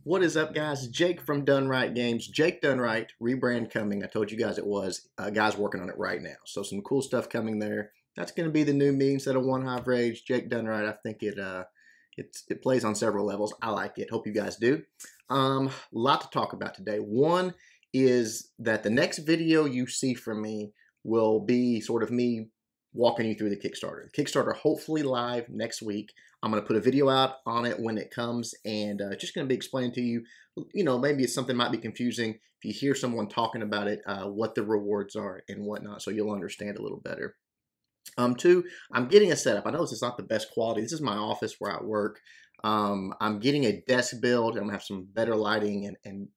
What is up, guys? Jake from Done Right Games. Jake Done Right, rebrand coming. I told you guys it was. Guys working on it right now. So some cool stuff coming there. That's going to be the new me instead of One Hive Rage. Jake Done Right. I think it plays on several levels. I like it. Hope you guys do. Lot to talk about today. One is that the next video you see from me will be sort of me walking you through the Kickstarter. The Kickstarter hopefully live next week. I'm going to put a video out on it when it comes, and just going to be explaining to you, maybe it's something might be confusing if you hear someone talking about it, what the rewards are and whatnot, so you'll understand a little better. Two, I'm getting a setup. I know this is not the best quality. This is my office where I work. I'm getting a desk build. I'm going to have some better lighting and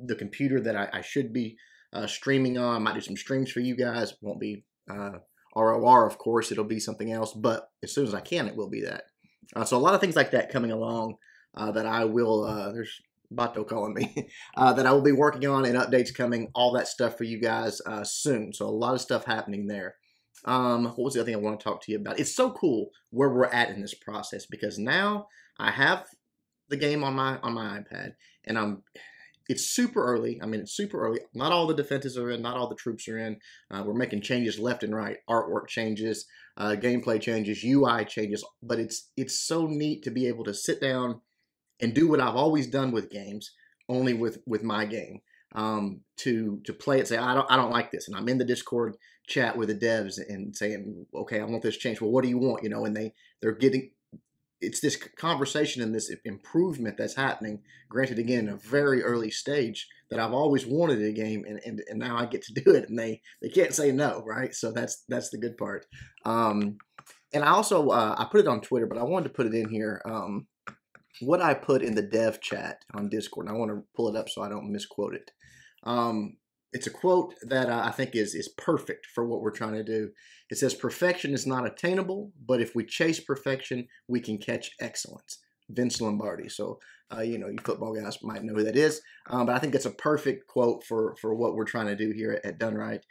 the computer that I should be streaming on. I might do some streams for you guys. It won't be ROR, of course. It'll be something else, but as soon as I can, it will be that. So a lot of things like that coming along that I will, there's Bato calling me, that I will be working on and updates coming, all that stuff for you guys soon. So a lot of stuff happening there. What was the other thing I want to talk to you about? It's so cool where we're at in this process because now I have the game on my iPad and it's super early. I mean, it's super early. Not all the defenses are in. Not all the troops are in. We're making changes left and right. Artwork changes, gameplay changes, UI changes. But it's so neat to be able to sit down and do what I've always done with games, only with my game. To play it, say I don't like this, and I'm in the Discord chat with the devs and saying, okay, I want this changed. Well, what do you want? And they're getting. It's this conversation and this improvement that's happening, granted, again, in a very early stage, that I've always wanted a game, and now I get to do it, and they can't say no, right? So that's the good part. And I also, I put it on Twitter, but I wanted to put it in here. What I put in the dev chat on Discord, and I want to pull it up so I don't misquote it. It's a quote that I think is perfect for what we're trying to do. It says, "Perfection is not attainable, but if we chase perfection, we can catch excellence." Vince Lombardi. So, you football guys might know who that is. But I think it's a perfect quote for what we're trying to do here at Done Right.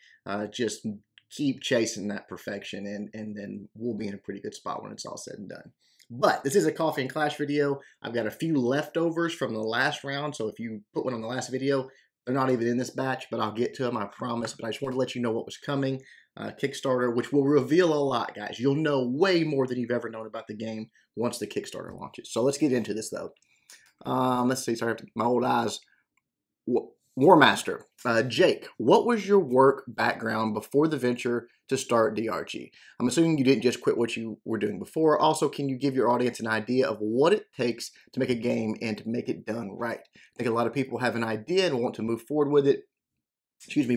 Just keep chasing that perfection, and then we'll be in a pretty good spot when it's all said and done. But this is a Coffee and Clash video. I've got a few leftovers from the last round, so if you put one on the last video, they're not even in this batch, but I'll get to them, I promise. But I just wanted to let you know what was coming. Kickstarter, which will reveal a lot, guys. You'll know way more than you've ever known about the game once the Kickstarter launches. So let's get into this, though. Let's see. Sorry, my old eyes. War Master. Jake, what was your work background before the venture to start DRG? I'm assuming you didn't just quit what you were doing before. Also, can you give your audience an idea of what it takes to make a game and to make it done right? I think a lot of people have an idea and want to move forward with it,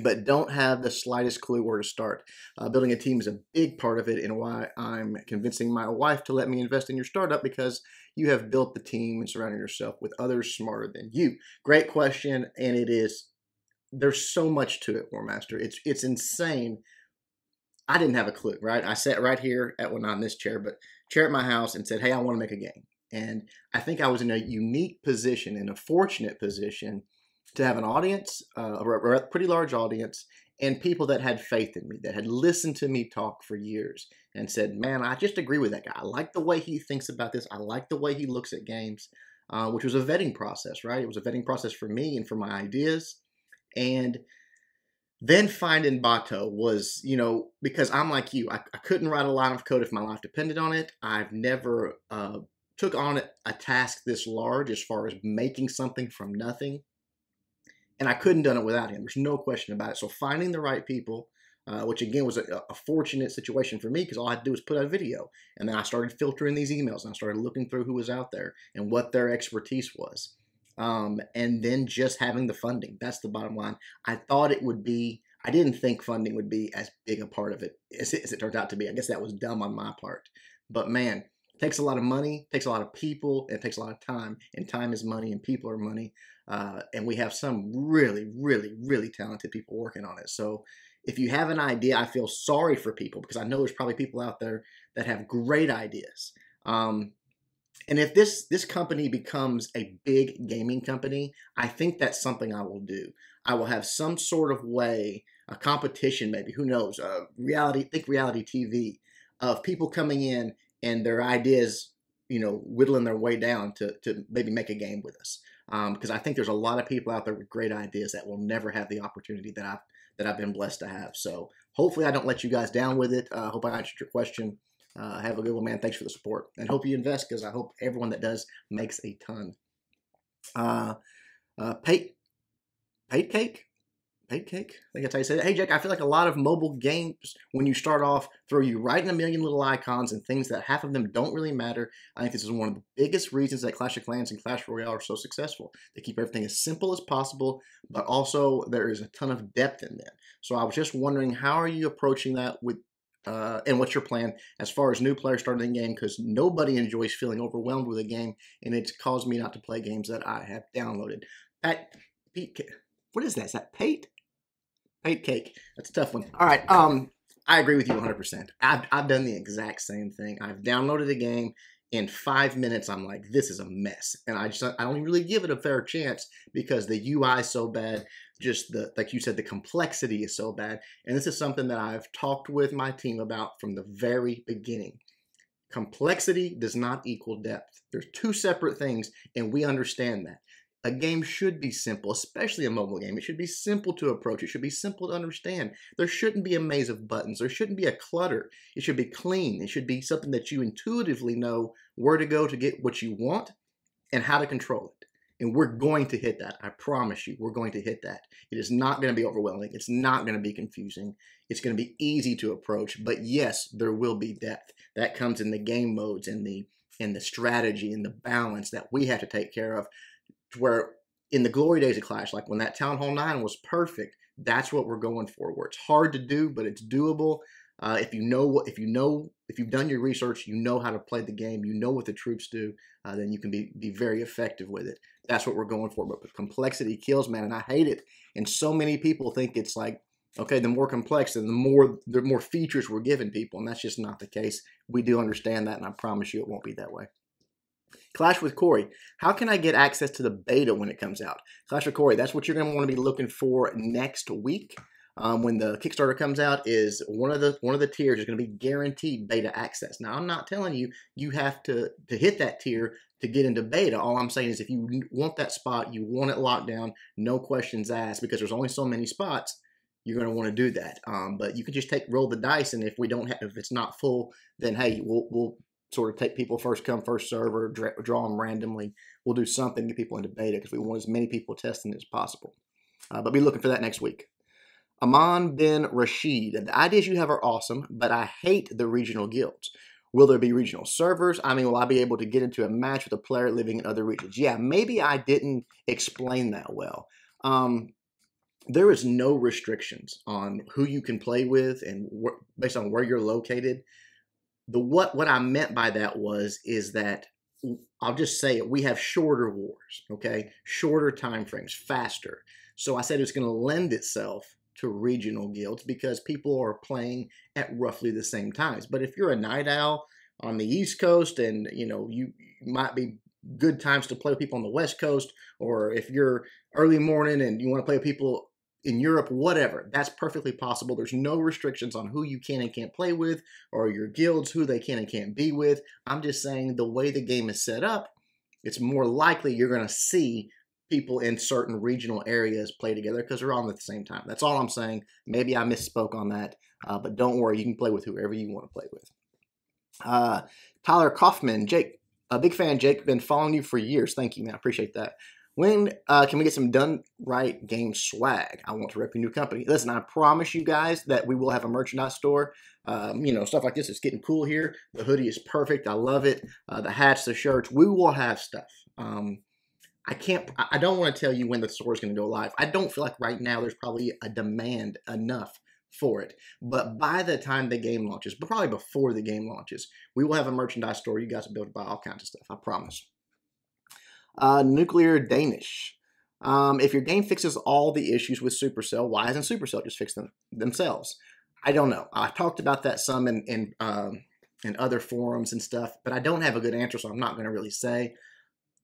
but don't have the slightest clue where to start. Building a team is a big part of it, and why I'm convincing my wife to let me invest in your startup, because you have built the team and surrounded yourself with others smarter than you. Great question, and there's so much to it, War Master. It's insane. I didn't have a clue, right? I sat right here not in this chair, but chair at my house and said, hey, I want to make a game. And I think I was in a unique position, in a fortunate position, to have an audience, a pretty large audience, and people that had faith in me, that had listened to me talk for years and said, man, I just agree with that guy. I like the way he thinks about this. I like the way he looks at games, which was a vetting process, right? It was a vetting process for me and for my ideas. And then finding Bato was, because I'm like you, I couldn't write a line of code if my life depended on it. I've never took on a task this large as far as making something from nothing. And I couldn't have done it without him. There's no question about it. So finding the right people, which again was a fortunate situation for me, because all I had to do was put out a video. And then I started filtering these emails, and I started looking through who was out there and what their expertise was. And then just having the funding. That's the bottom line. I didn't think funding would be as big a part of it as it turned out to be. I guess that was dumb on my part. But man, it takes a lot of money, it takes a lot of people, and it takes a lot of time. And time is money, and people are money. And we have some really, really, really talented people working on it. So if you have an idea, I feel sorry for people, because I know there's probably people out there that have great ideas. And if this company becomes a big gaming company, I think that's something I will do. I will have some sort of way, a competition maybe, who knows, reality TV, of people coming in and their ideas, whittling their way down to maybe make a game with us. because I think there's a lot of people out there with great ideas that will never have the opportunity that I've been blessed to have. So hopefully I don't let you guys down with it. Hope I answered your question. Have a good one, man. Thanks for the support, and hope you invest, because I hope everyone that does makes a ton. Pate Cake? Pate Cake? I think that's how you say it. Hey, Jack, I feel like a lot of mobile games, when you start off, throw you right in a million little icons and things that half of them don't really matter. I think this is one of the biggest reasons that Clash of Clans and Clash Royale are so successful. They keep everything as simple as possible, but also there is a ton of depth in them. So I was just wondering, how are you approaching that with and what's your plan as far as new players starting the game? Because nobody enjoys feeling overwhelmed with a game, and it's caused me not to play games that I have downloaded. What is that? Is that Pate? Pate Cake. That's a tough one. All right. I agree with you 100%. I've done the exact same thing. I've downloaded a game. In 5 minutes, I'm like, this is a mess, and I don't really give it a fair chance because the UI is so bad. Just like you said, the complexity is so bad, and this is something that I've talked with my team about from the very beginning. Complexity does not equal depth. There's two separate things, and we understand that. A game should be simple, especially a mobile game. It should be simple to approach. It should be simple to understand. There shouldn't be a maze of buttons. There shouldn't be a clutter. It should be clean. It should be something that you intuitively know where to go to get what you want and how to control it. And we're going to hit that. I promise you, we're going to hit that. It is not going to be overwhelming. It's not going to be confusing. It's going to be easy to approach. But yes, there will be depth. That comes in the game modes and the strategy and the balance that we have to take care of. Where in the glory days of Clash, like when that Town Hall 9 was perfect, that's what we're going for. Where it's hard to do, but it's doable. If you've done your research, you know how to play the game, you know what the troops do, then you can be very effective with it. That's what we're going for. But complexity kills, man, and I hate it. And so many people think it's like, okay, the more complex and the more features we're giving people, and that's just not the case. We do understand that, and I promise you it won't be that way. Clash with Corey. How can I get access to the beta when it comes out? Clash with Corey, that's what you're going to want to be looking for next week. When the Kickstarter comes out, is one of the tiers is going to be guaranteed beta access. Now, I'm not telling you you have to hit that tier to get into beta. All I'm saying is if you want that spot, you want it locked down, no questions asked, because there's only so many spots, you're going to want to do that. But you can just roll the dice, and if it's not full, then hey, we'll sort of take people first come, first serve, or draw them randomly. We'll do something to get people into beta because we want as many people testing as possible. But be looking for that next week. Aman bin Rashid. The ideas you have are awesome, but I hate the regional guilds. Will there be regional servers? I mean, will I be able to get into a match with a player living in other regions? Yeah, maybe I didn't explain that well. There is no restrictions on who you can play with and based on where you're located. What I meant by that is that, I'll just say it, we have shorter wars, okay? Shorter time frames, faster. So I said it's going to lend itself to regional guilds because people are playing at roughly the same times. But if you're a night owl on the East Coast and, you might be good times to play with people on the West Coast, or if you're early morning and you want to play with people in Europe, whatever, that's perfectly possible. There's no restrictions on who you can and can't play with, or your guilds, who they can and can't be with. I'm just saying the way the game is set up, it's more likely you're going to see people in certain regional areas play together because they're on at the same time. That's all I'm saying. Maybe I misspoke on that, but don't worry, you can play with whoever you want to play with. Tyler Kaufman, Jake, a big fan, Jake, been following you for years. Thank you, man. I appreciate that. When can we get some Done Right game swag? I want to rep your new company. Listen, I promise you guys that we will have a merchandise store. Stuff like this is getting cool here. The hoodie is perfect. I love it. The hats, the shirts, we will have stuff. I don't want to tell you when the store is going to go live. I don't feel like right now there's probably a demand enough for it. But by the time the game launches, but probably before the game launches, we will have a merchandise store. You guys will be able to buy all kinds of stuff. I promise. Nuclear Danish. If your game fixes all the issues with Supercell, why hasn't Supercell just fixed them themselves? I don't know. I've talked about that some in other forums and stuff, but I don't have a good answer, so I'm not going to really say.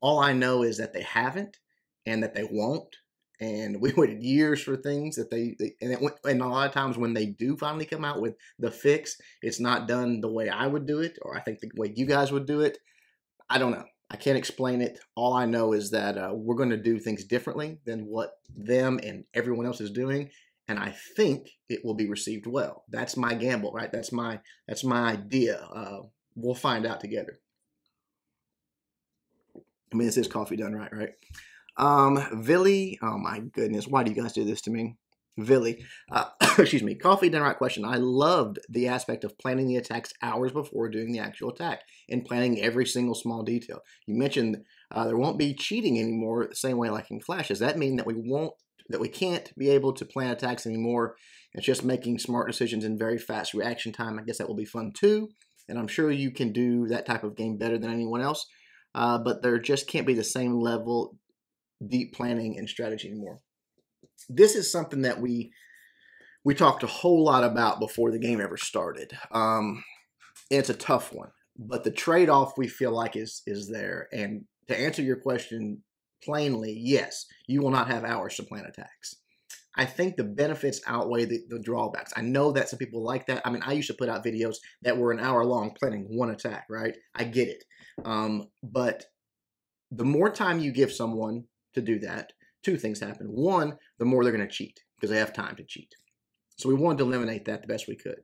All I know is that they haven't and that they won't. And we waited years for things that and a lot of times when they do finally come out with the fix, it's not done the way I would do it, or I think the way you guys would do it. I don't know. I can't explain it. All I know is that we're going to do things differently than what them and everyone else is doing, and I think it will be received well. That's my gamble, right? That's my idea. We'll find out together. I mean, this is coffee done right, right? Villy, oh my goodness, why do you guys do this to me? Villy, excuse me, coffee done right question. I loved the aspect of planning the attacks hours before doing the actual attack and planning every single small detail. You mentioned there won't be cheating anymore the same way like in Clash. Does that mean that we can't be able to plan attacks anymore? It's just making smart decisions in very fast reaction time. I guess that will be fun too. And I'm sure you can do that type of game better than anyone else. But there just can't be the same level deep planning and strategy anymore. This is something that we talked a whole lot about before the game ever started. It's a tough one, but the trade-off we feel like is there. And to answer your question plainly, yes, you will not have hours to plan attacks. I think the benefits outweigh the drawbacks. I know that some people like that. I mean, I used to put out videos that were an hour long planning one attack, right? I get it. But the more time you give someone to do that, two things happen. One, the more they're going to cheat because they have time to cheat. So we wanted to eliminate that the best we could.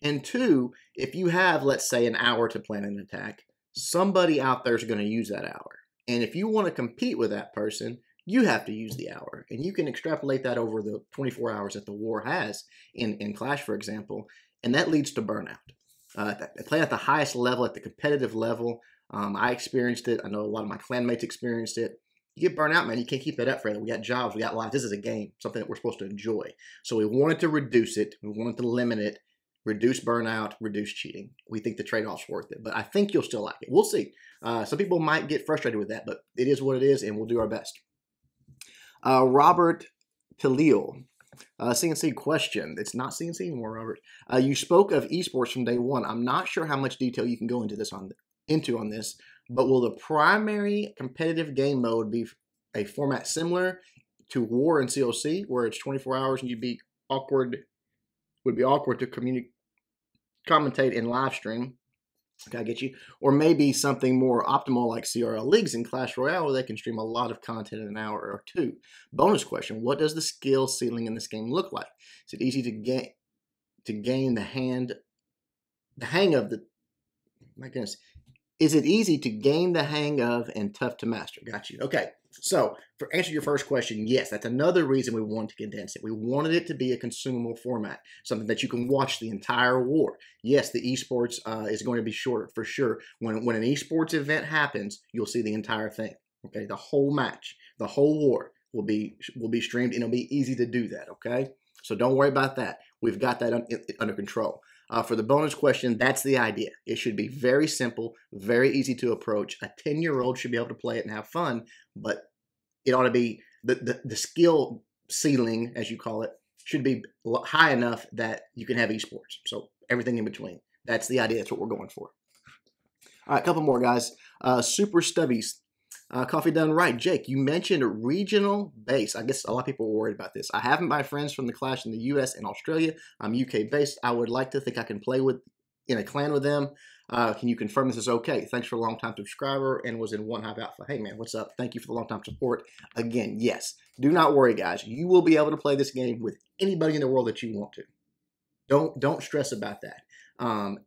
And two, if you have, let's say, an hour to plan an attack, somebody out there is going to use that hour. And if you want to compete with that person, you have to use the hour. And you can extrapolate that over the 24 hours that the war has in Clash, for example, and that leads to burnout. Playing at the highest level, at the competitive level, I experienced it. I know a lot of my clanmates experienced it. You get burnt out, man. You can't keep that up forever. We got jobs. We got lives. This is a game, something that we're supposed to enjoy. So we wanted to reduce it. We wanted to limit it, reduce burnout, reduce cheating. We think the trade-off's worth it. But I think you'll still like it. We'll see. Some people might get frustrated with that, but it is what it is, and we'll do our best. Robert Talil. CNC question. It's not CNC anymore, Robert. You spoke of esports from day one. I'm not sure how much detail you can go into this on this, but will the primary competitive game mode be a format similar to War and COC, where it's 24 hours and would be awkward to commentate in live stream? Okay, I get you. Or maybe something more optimal like CRL Leagues in Clash Royale, where they can stream a lot of content in an hour or two. Bonus question: what does the skill ceiling in this game look like? Is it easy to gain the hang of the? My goodness. Is it easy to gain the hang of and tough to master? Got you. Okay. So, for answer your first question, yes, that's another reason we wanted to condense it. We wanted it to be a consumable format, something that you can watch the entire war. Yes, the esports is going to be shorter for sure. When an esports event happens, you'll see the entire thing. Okay, the whole match, the whole war will be streamed, and it'll be easy to do that. Okay, so don't worry about that. We've got that under control. For the bonus question, that's the idea. It should be very simple, very easy to approach. A 10-year-old should be able to play it and have fun, but it ought to be, the skill ceiling, as you call it, should be high enough that you can have esports. So everything in between. That's the idea. That's what we're going for. All right, a couple more, guys. Super Stubbies. Coffee done right. Jake, you mentioned regional base. I guess a lot of people are worried about this. I have my friends from the Clash in the US and Australia. I'm UK based. I would like to think I can play in a clan with them. Can you confirm this is okay? Thanks for a long time subscriber and was in One Hive Alpha. Hey man, what's up? Thank you for the long time support. Again, yes. Do not worry, guys. You will be able to play this game with anybody in the world that you want to. Don't stress about that.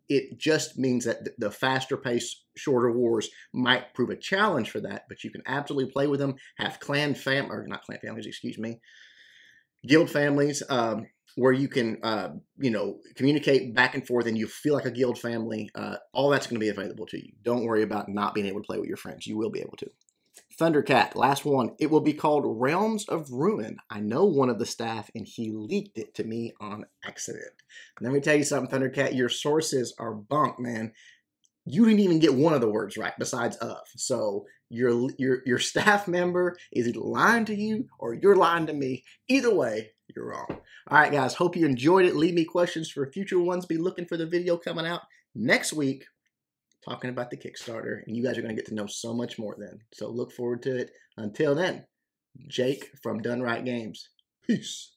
It just means that the faster paced, shorter wars might prove a challenge for that, but you can absolutely play with them, have guild families, where you can, communicate back and forth and you feel like a guild family. All that's going to be available to you. Don't worry about not being able to play with your friends. You will be able to. Thundercat, last one. It will be called Realms of Ruin. I know one of the staff, and he leaked it to me on accident. Let me tell you something, Thundercat. Your sources are bunk, man. You didn't even get one of the words right besides of. So your staff member is either lying to you or you're lying to me. Either way, you're wrong. All right, guys. Hope you enjoyed it. Leave me questions for future ones. Be looking for the video coming out next week, talking about the Kickstarter, and you guys are going to get to know so much more then. So look forward to it. Until then, Jake from Done Right Games. Peace.